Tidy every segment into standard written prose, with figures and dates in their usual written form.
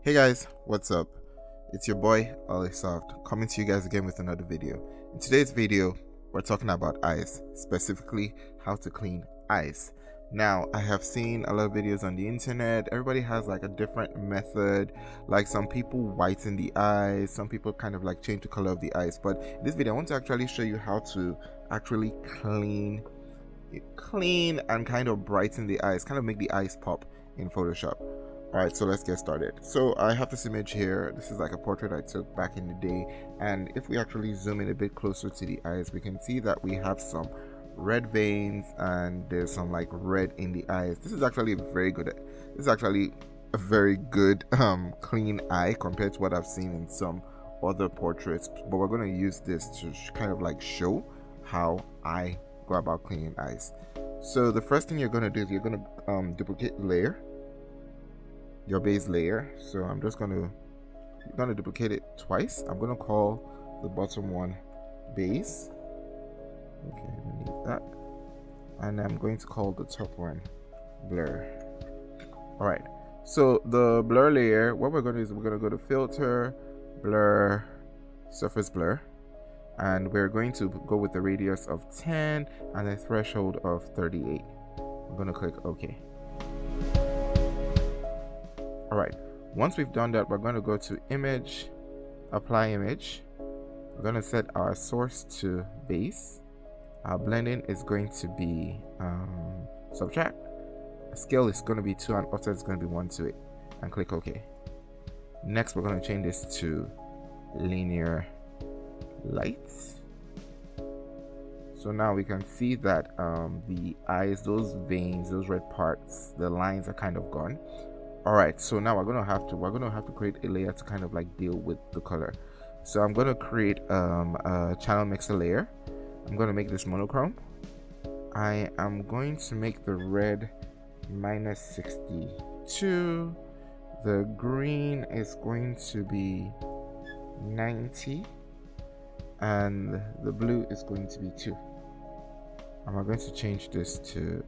Hey guys, what's up? It's your boy Ellisoft coming to you guys again with another video. In today's video, we're talking about eyes, specifically how to clean eyes. Now, I have seen a lot of videos on the internet. Everybody has like a different method. Like some people whiten the eyes, some people kind of like change the color of the eyes. But in this video, I want to actually show you how to actually clean and kind of brighten the eyes, kind of make the eyes pop in Photoshop. Alright, so let's get started. So I have this image here. This is like a portrait I took back in the day, and if we actually zoom in a bit closer to the eyes, we can see that we have some red veins and there's some like red in the eyes. This is actually a very good clean eye compared to what I've seen in some other portraits, but we're going to use this to kind of like show how I go about cleaning eyes. So the first thing you're going to do is you're going to duplicate layer, your base layer. So I'm just going to duplicate it twice. I'm going to call the bottom one base. Okay, we need that. And I'm going to call the top one blur. All right, so the blur layer, what we're going to do is we're going to go to filter, blur, surface blur, and we're going to go with the radius of 10 and a threshold of 38. I'm going to click OK. All right, once we've done that, we're going to go to image, apply image. We're going to set our source to base. Our blending is going to be subtract. Scale is going to be 2 and offset is going to be 1 to it, and click OK. Next, we're going to change this to linear light. So now we can see that the eyes, those veins, those red parts, the lines are kind of gone. All right, so now we're gonna have to create a layer to kind of like deal with the color. So I'm gonna create a channel mixer layer. I'm gonna make this monochrome. I am going to make the red -62. The green is going to be 90, and the blue is going to be 2. And we're going to change this to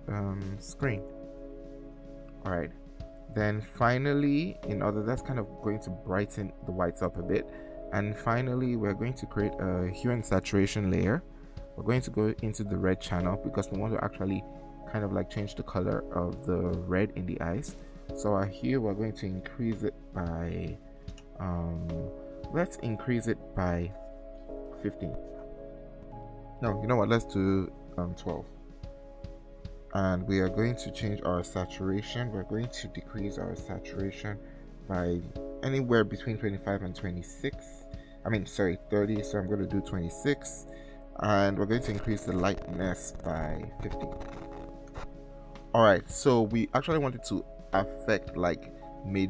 screen. All right. Then finally, that's kind of going to brighten the whites up a bit. And finally, we're going to create a hue and saturation layer. We're going to go into the red channel because we want to actually kind of like change the color of the red in the eyes. So our hue, we're going to increase it by let's increase it by 15. No, you know what, let's do 12. And we are going to change our saturation. We're going to decrease our saturation by anywhere between 25 and 26. 30. So I'm going to do 26. And we're going to increase the lightness by 50. All right, so we actually wanted to affect like the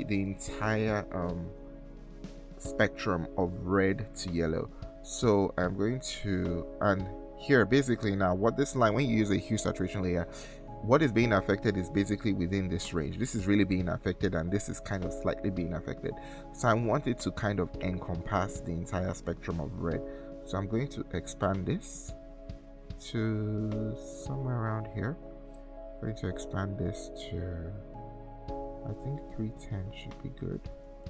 entire spectrum of red to yellow. So I'm going to, and here basically now what this line, when you use a hue saturation layer, what is being affected is basically within this range. This is really being affected, and this is kind of slightly being affected. So I wanted to kind of encompass the entire spectrum of red. So I'm going to expand this to somewhere around here. I'm going to expand this to, I think 310 should be good.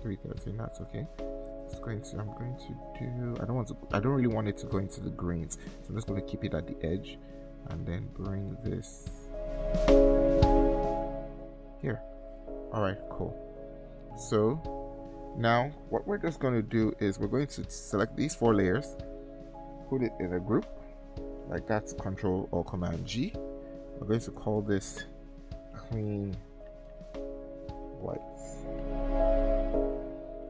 313, that's okay. I'm going to do, I don't really want it to go into the greens, so I'm just going to keep it at the edge and then bring this here. All right, cool. So now what we're just going to do is we're going to select these 4 layers, put it in a group, like that's Control or Command G. We're going to call this clean whites.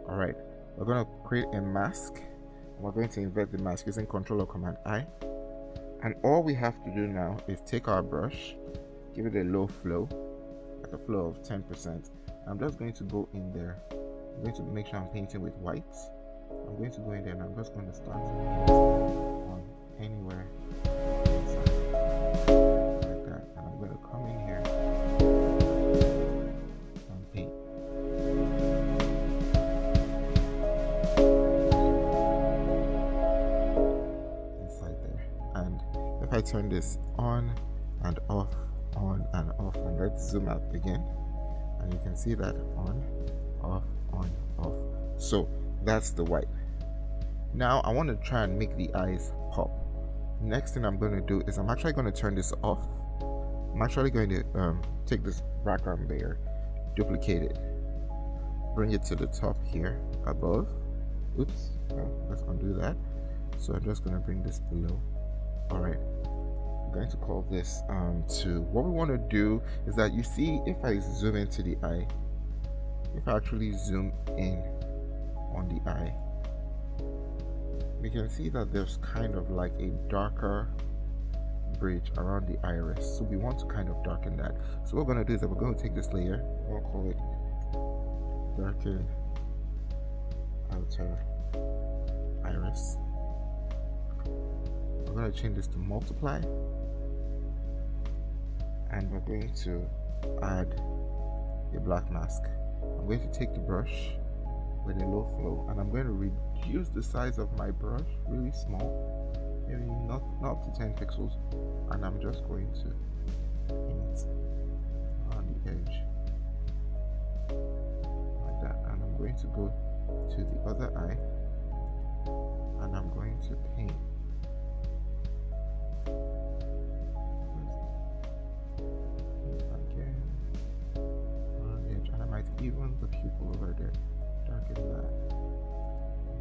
All right. We're going to create a mask, and we're going to invert the mask using Control or Command I. And all we have to do now is take our brush, give it a low flow, like a flow of 10%. I'm just going to go in there. I'm going to make sure I'm painting with whites. I'm going to go in there and I'm just going to start to paint on anywhere like that. And I'm going to come in here and paint. If I turn this on and off, and let's zoom out again, and you can see that on, off, on, off. So that's the white. Now I want to try and make the eyes pop. Next thing I'm going to do is I'm actually going to turn this off. I'm actually going to take this background layer, duplicate it, bring it to the top here above. Oops, let's undo that. So I'm just going to bring this below. All right, I'm going to call this to what we want to do is that you see if I zoom into the eye, if I actually zoom in on the eye, we can see that there's kind of like a darker bridge around the iris. So we want to kind of darken that. So what we're going to do is that we're going to take this layer, we'll call it darken outer iris. We're going to change this to multiply, and we're going to add a black mask. I'm going to take the brush with a low flow, and I'm going to reduce the size of my brush really small, maybe not up to 10 pixels, and I'm just going to paint on the edge like that, and I'm going to go to the other eye, and I'm going to paint again on the edge, and I might even the pupil over there. Darken that.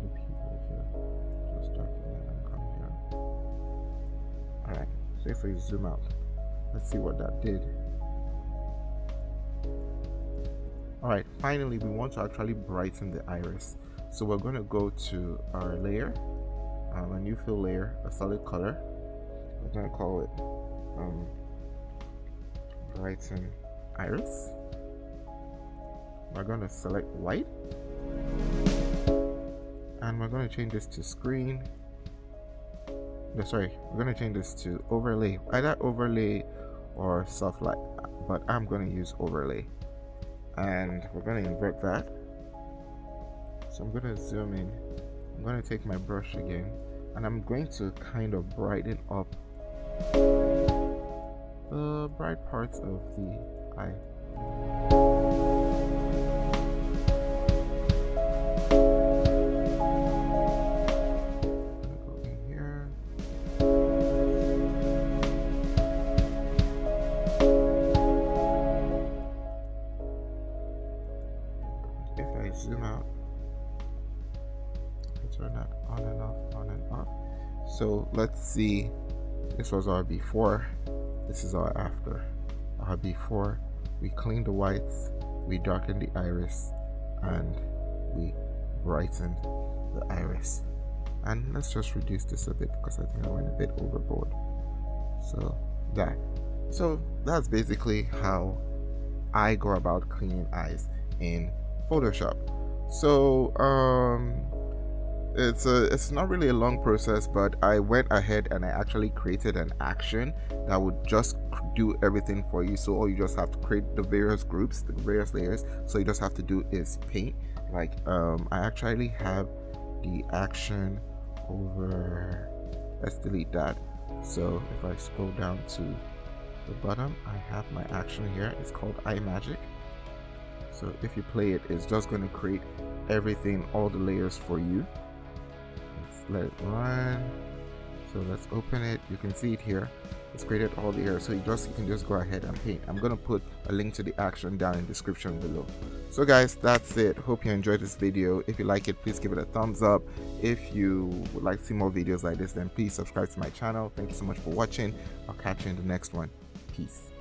The pupil here. Just darken that and come here. Alright, so if we zoom out, let's see what that did. Alright, finally we want to actually brighten the iris. So we're going to go to our layer, a new fill layer, a solid color. We're going to call it Brighten Iris. We're going to select white, and we're going to change this to screen. No, sorry, we're going to change this to overlay, either overlay or soft light, but I'm going to use overlay, and we're going to invert that. So I'm going to zoom in, I'm going to take my brush again, and I'm going to kind of brighten up the bright parts of the eye. Zoom out, turn that on and off, on and off. So let's see, this was our before, this is our after. Our before, we cleaned the whites, we darkened the iris, and we brightened the iris. And let's just reduce this a bit because I think I went a bit overboard. So that's basically how I go about cleaning eyes in Photoshop. So it's not really a long process, but I went ahead and I actually created an action that would just do everything for you. So all you just have to create the various groups, the various layers. So you just have to do is paint. Like I actually have the action over, let's delete that. So if I scroll down to the bottom, I have my action here. It's called Eye Magic. So if you play it, it's just going to create everything, all the layers for you. Let's let it run. So let's open it. You can see it here. It's created all the layers. So you can just go ahead and paint. I'm going to put a link to the action down in the description below. So guys, that's it. Hope you enjoyed this video. If you like it, please give it a thumbs up. If you would like to see more videos like this, then please subscribe to my channel. Thank you so much for watching. I'll catch you in the next one. Peace.